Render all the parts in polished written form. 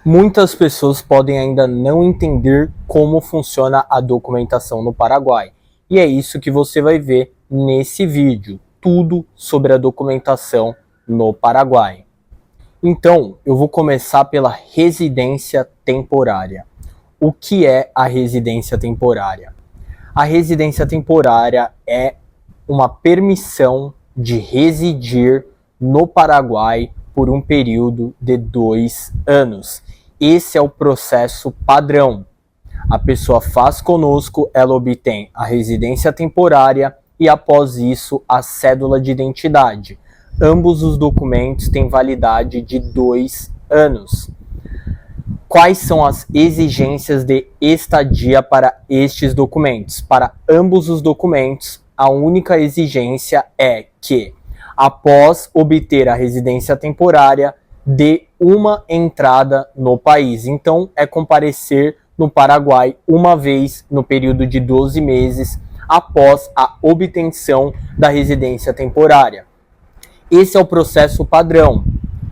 Muitas pessoas podem ainda não entender como funciona a documentação no Paraguai. E é isso que você vai ver nesse vídeo, tudo sobre a documentação no Paraguai. Então, eu vou começar pela residência temporária. O que é a residência temporária? A residência temporária é uma permissão de residir no Paraguai por um período de 2 anos. Esse é o processo padrão. A pessoa faz conosco, ela obtém a residência temporária e após isso a cédula de identidade. Ambos os documentos têm validade de 2 anos. Quais são as exigências de estadia para estes documentos? Para ambos os documentos, a única exigência é que, após obter a residência temporária, dê uma entrada no país. Então, é comparecer no Paraguai uma vez no período de 12 meses após a obtenção da residência temporária. Esse é o processo padrão.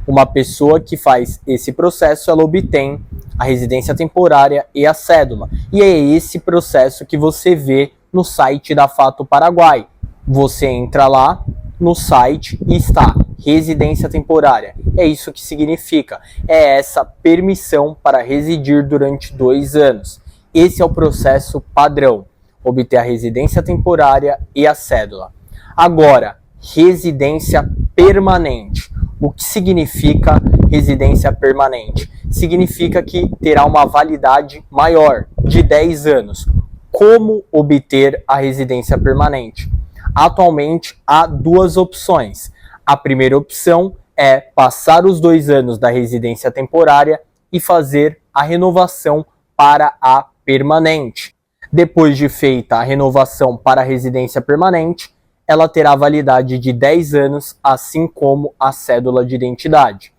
Uma pessoa que faz esse processo, ela obtém a residência temporária e a cédula. E é esse processo que você vê no site da Fato Paraguai. Você entra lá no site e está residência temporária. É isso que significa. É essa permissão para residir durante 2 anos. Esse é o processo padrão. Obter a residência temporária e a cédula. Agora, residência permanente. O que significa residência permanente? Significa que terá uma validade maior, de 10 anos. Como obter a residência permanente? Atualmente, há 2 opções. A primeira opção é passar os 2 anos da residência temporária e fazer a renovação para a permanente. Depois de feita a renovação para a residência permanente, ela terá validade de 10 anos, assim como a cédula de identidade.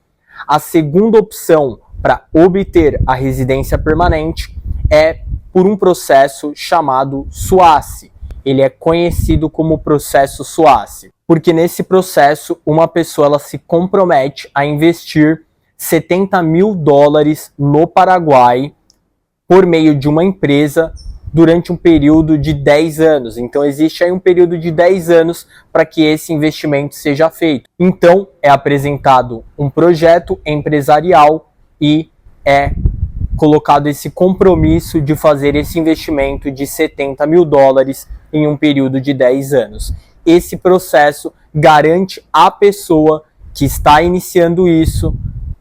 A segunda opção para obter a residência permanente é por um processo chamado SUASSE. Ele é conhecido como processo SUASSE, porque nesse processo uma pessoa ela se compromete a investir $70 mil no Paraguai por meio de uma empresa durante um período de 10 anos. Então existe aí um período de 10 anos para que esse investimento seja feito. Então é apresentado um projeto empresarial e é colocado esse compromisso de fazer esse investimento de $70 mil em um período de 10 anos. Esse processo garante à pessoa que está iniciando isso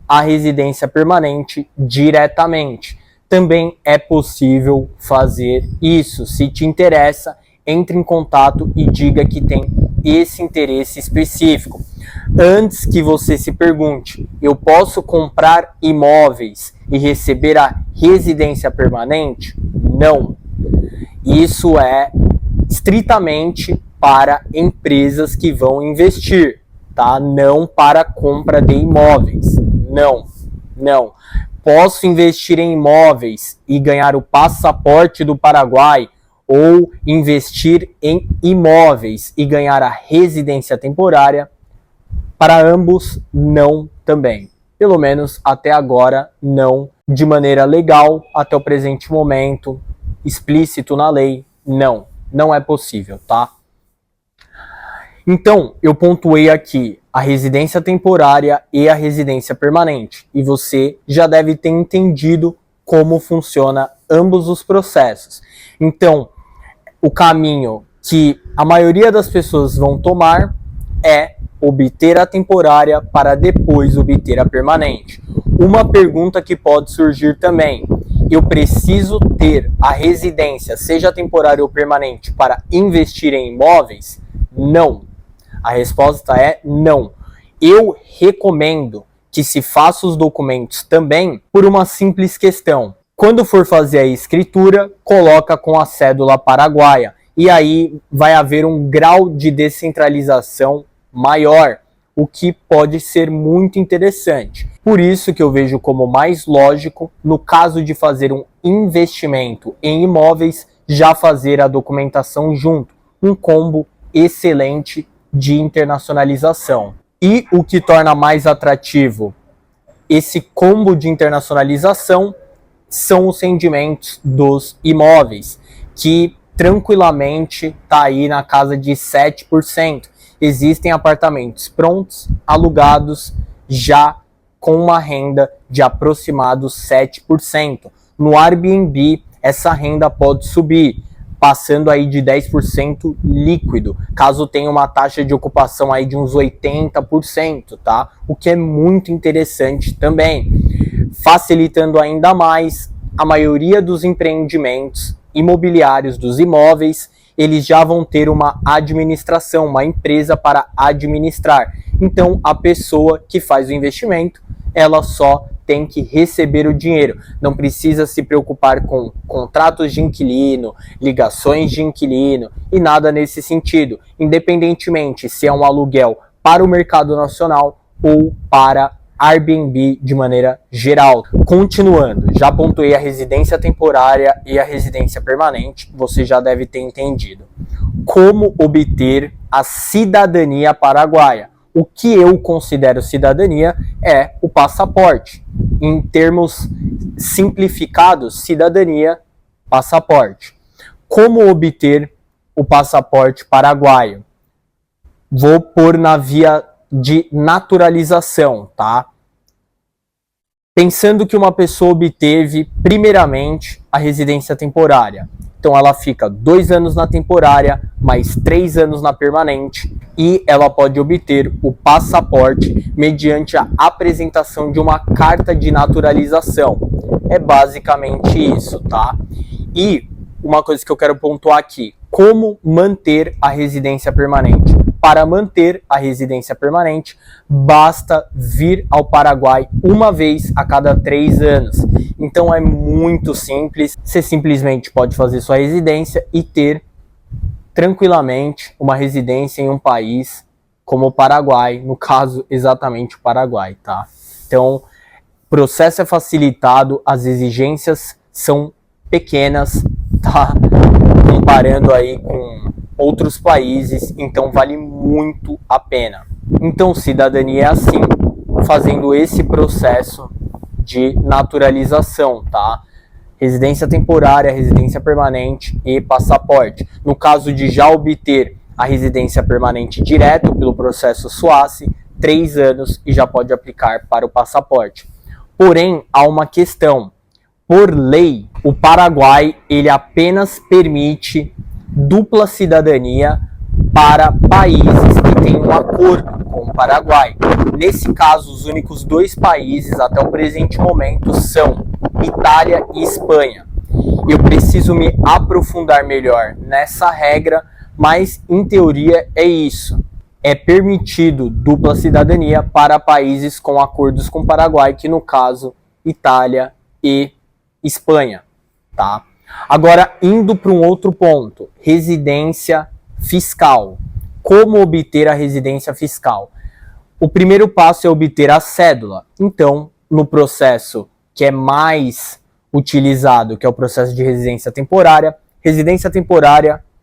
a residência permanente diretamente. Também é possível fazer isso. Se te interessa, entre em contato e diga que tem esse interesse específico. Antes que você se pergunte, eu posso comprar imóveis e receber a residência permanente? Não. Isso é estritamente para empresas que vão investir, tá? Não para compra de imóveis. Não. Posso investir em imóveis e ganhar o passaporte do Paraguai ou investir em imóveis e ganhar a residência temporária? Para ambos, não também. Pelo menos até agora, não de maneira legal, até o presente momento, explícito na lei, não é possível, tá? Então, eu pontuei aqui a residência temporária e a residência permanente. E você já deve ter entendido como funciona ambos os processos. Então, o caminho que a maioria das pessoas vão tomar é obter a temporária para depois obter a permanente. Uma pergunta que pode surgir também: eu preciso ter a residência, seja temporária ou permanente, para investir em imóveis? Não. A resposta é não. Eu recomendo que se faça os documentos também por uma simples questão. Quando for fazer a escritura, coloca com a cédula paraguaia. E aí vai haver um grau de descentralização maior, o que pode ser muito interessante. Por isso que eu vejo como mais lógico, no caso de fazer um investimento em imóveis, já fazer a documentação junto. Um combo excelente de internacionalização. E o que torna mais atrativo esse combo de internacionalização são os rendimentos dos imóveis, que tranquilamente está aí na casa de 7%. Existem apartamentos prontos, alugados, já com uma renda de aproximados 7%. No Airbnb, essa renda pode subir, passando aí de 10% líquido, caso tenha uma taxa de ocupação aí de uns 80%, tá? O que é muito interessante também, facilitando ainda mais a maioria dos empreendimentos imobiliários dos imóveis, eles já vão ter uma administração, uma empresa para administrar. Então, a pessoa que faz o investimento, ela só tem que receber o dinheiro. Não precisa se preocupar com contratos de inquilino, ligações de inquilino e nada nesse sentido, independentemente se é um aluguel para o mercado nacional ou para Airbnb de maneira geral. Continuando, já pontuei a residência temporária e a residência permanente, você já deve ter entendido. Como obter a cidadania paraguaia? O que eu considero cidadania é o passaporte. Em termos simplificados, cidadania, passaporte. Como obter o passaporte paraguaio? Vou pôr na via de naturalização, tá? Pensando que uma pessoa obteve, primeiramente, a residência temporária. Então ela fica 2 anos na temporária, mais 3 anos na permanente, e ela pode obter o passaporte mediante a apresentação de uma carta de naturalização. É basicamente isso, tá? E uma coisa que eu quero pontuar aqui, como manter a residência permanente? Para manter a residência permanente, basta vir ao Paraguai uma vez a cada 3 anos. Então é muito simples, você simplesmente pode fazer sua residência e ter tranquilamente uma residência em um país como o Paraguai, no caso exatamente o Paraguai, tá? Então, o processo é facilitado, as exigências são pequenas, tá? Comparando aí com outros países, então vale muito a pena. Então, cidadania é assim, fazendo esse processo de naturalização, tá? Residência temporária, residência permanente e passaporte. No caso de já obter a residência permanente direto pelo processo SUASSE, 3 anos e já pode aplicar para o passaporte. Porém, há uma questão. Por lei, o Paraguai ele apenas permite dupla cidadania para países que têm um acordo com o Paraguai. Nesse caso, os únicos 2 países até o presente momento são Itália e Espanha. Eu preciso me aprofundar melhor nessa regra, mas em teoria é isso. É permitido dupla cidadania para países com acordos com o Paraguai, que no caso, Itália e Espanha, tá? Agora, indo para um outro ponto, residência fiscal. Como obter a residência fiscal? O primeiro passo é obter a cédula. Então, no processo que é mais utilizado, que é o processo de residência temporária,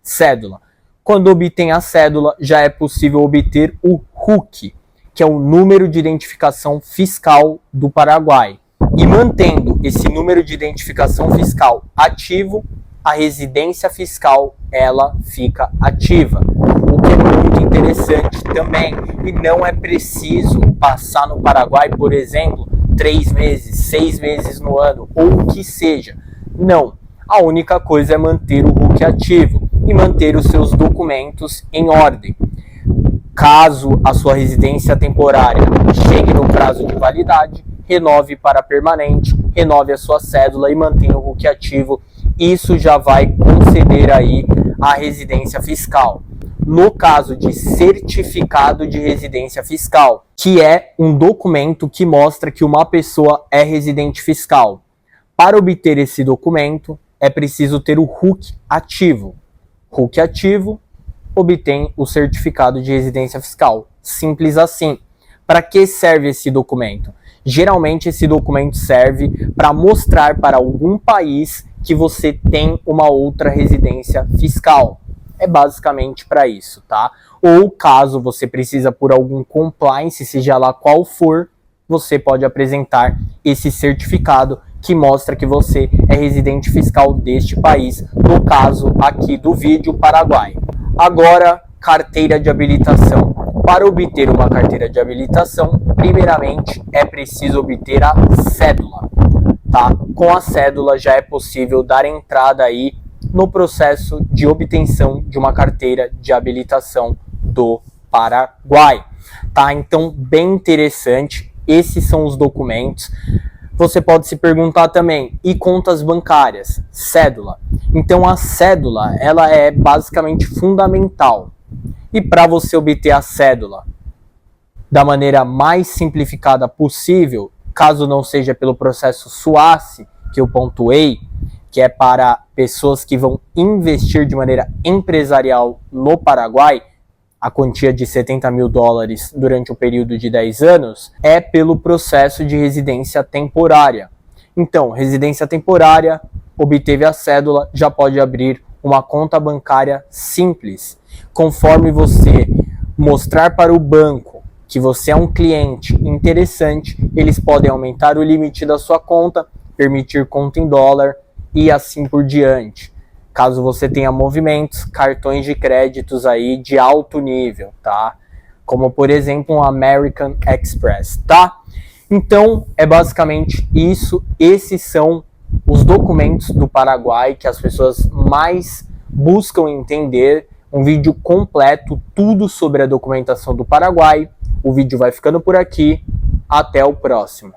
cédula. Quando obtém a cédula, já é possível obter o RUC, que é o número de identificação fiscal do Paraguai. E mantendo esse número de identificação fiscal ativo, a residência fiscal ela fica ativa, o que é muito interessante também. E não é preciso passar no Paraguai, por exemplo, 3 meses, 6 meses no ano, ou o que seja. Não, a única coisa é manter o RUC ativo e manter os seus documentos em ordem. Caso a sua residência temporária chegue no prazo de validade, renove para permanente, renove a sua cédula e mantenha o RUC ativo. Isso já vai conceder aí a residência fiscal. No caso de certificado de residência fiscal, que é um documento que mostra que uma pessoa é residente fiscal. Para obter esse documento, é preciso ter o RUC ativo. RUC ativo, obtém o certificado de residência fiscal. Simples assim. Para que serve esse documento? Geralmente esse documento serve para mostrar para algum país que você tem uma outra residência fiscal. É basicamente para isso, tá? Ou caso você precisa por algum compliance, seja lá qual for, você pode apresentar esse certificado que mostra que você é residente fiscal deste país, no caso aqui do vídeo, Paraguai. Agora, carteira de habilitação. Para obter uma carteira de habilitação, primeiramente é preciso obter a cédula, tá? Com a cédula já é possível dar entrada aí no processo de obtenção de uma carteira de habilitação do Paraguai, tá? Então, bem interessante, esses são os documentos. Você pode se perguntar também, e contas bancárias? Cédula. Então, a cédula, ela é basicamente fundamental. E para você obter a cédula da maneira mais simplificada possível, caso não seja pelo processo SUASSE, que eu pontuei, que é para pessoas que vão investir de maneira empresarial no Paraguai, a quantia de $70 mil durante um período de 10 anos, é pelo processo de residência temporária. Então, residência temporária, obteve a cédula, já pode abrir uma conta bancária simples. Conforme você mostrar para o banco que você é um cliente interessante, eles podem aumentar o limite da sua conta, permitir conta em dólar e assim por diante. Caso você tenha movimentos, cartões de créditos aí de alto nível, tá? Como, por exemplo, um American Express, tá? Então, é basicamente isso. Esses são os documentos do Paraguai que as pessoas mais buscam entender. Um vídeo completo, tudo sobre a documentação do Paraguai. O vídeo vai ficando por aqui. Até o próximo.